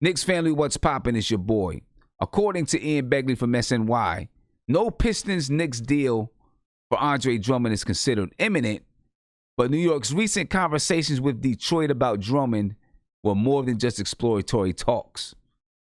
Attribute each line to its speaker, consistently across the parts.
Speaker 1: Knicks family, what's poppin'? It's your boy. According to Ian Begley from SNY, no Pistons-Knicks deal for Andre Drummond is considered imminent, but New York's recent conversations with Detroit about Drummond were more than just exploratory talks.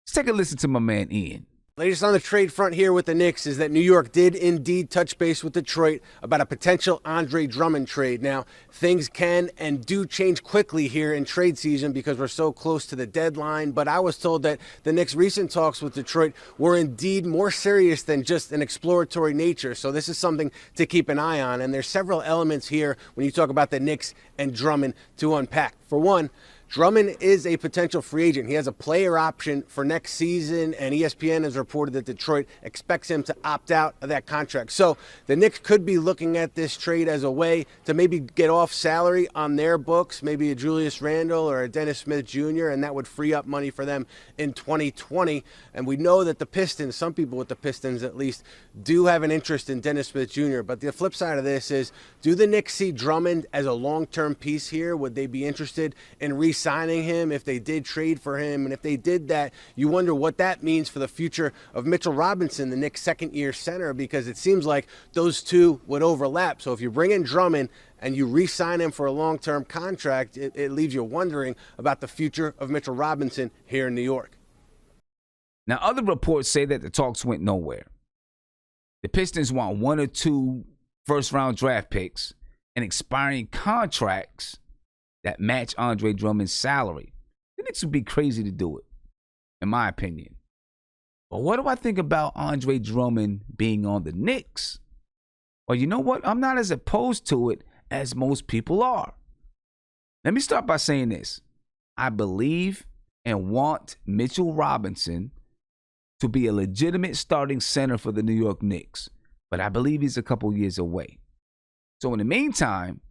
Speaker 1: Let's take a listen to my man Ian.
Speaker 2: Latest on the trade front here with the Knicks is that New York did indeed touch base with Detroit about a potential Andre Drummond trade. Now, things can and do change quickly here in trade season because we're so close to the deadline, but I was told that the Knicks' recent talks with Detroit were indeed more serious than just an exploratory nature, so this is something to keep an eye on, and there's several elements here when you talk about the Knicks and Drummond to unpack. For one, Drummond is a potential free agent. He has a player option for next season, and ESPN has reported that Detroit expects him to opt out of that contract. So the Knicks could be looking at this trade as a way to maybe get off salary on their books, maybe a Julius Randle or a Dennis Smith Jr., and that would free up money for them in 2020. And we know that the Pistons, some people with the Pistons at least, do have an interest in Dennis Smith Jr. But the flip side of this is, do the Knicks see Drummond as a long-term piece here? Would they be interested in re-signing him if they did trade for him? And if they did that, you wonder what that means for the future of Mitchell Robinson, the Knicks' second-year center, because it seems like those two would overlap. So if you bring in Drummond and you re-sign him for a long-term contract, it leaves you wondering about the future of Mitchell Robinson here in New York.
Speaker 1: Now, other reports say that the talks went nowhere. The Pistons want 1 or 2 first-round draft picks and expiring contracts that match Andre Drummond's salary. The Knicks would be crazy to do it, in my opinion. But what do I think about Andre Drummond being on the Knicks? Well, you know what? I'm not as opposed to it as most people are. Let me start by saying this. I believe and want Mitchell Robinson to be a legitimate starting center for the New York Knicks, but I believe he's a couple years away. So in the meantime,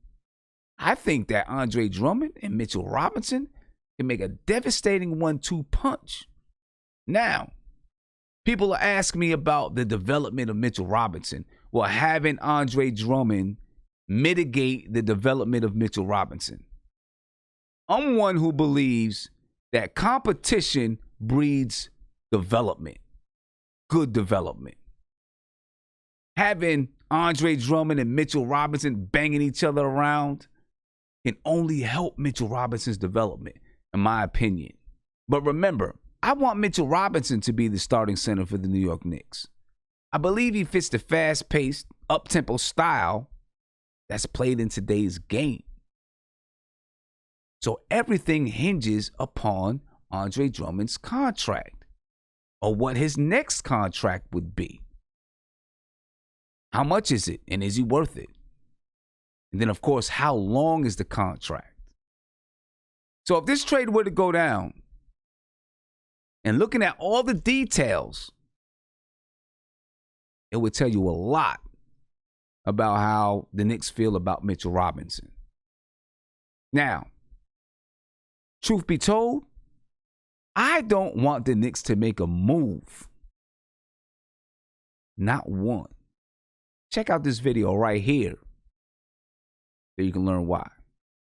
Speaker 1: I think that Andre Drummond and Mitchell Robinson can make a devastating 1-2 punch. Now, people are asking me about the development of Mitchell Robinson. Well, having Andre Drummond mitigate the development of Mitchell Robinson. I'm one who believes that competition breeds development, good development. Having Andre Drummond and Mitchell Robinson banging each other around can only help Mitchell Robinson's development, in my opinion. But remember, I want Mitchell Robinson to be the starting center for the New York Knicks. I believe he fits the fast-paced, up-tempo style that's played in today's game. So everything hinges upon Andre Drummond's contract, or what his next contract would be. How much is it, and is he worth it? And then, of course, how long is the contract? So if this trade were to go down, and looking at all the details, it would tell you a lot about how the Knicks feel about Mitchell Robinson. Now, truth be told, I don't want the Knicks to make a move. Not one. Check out this video right here so you can learn why.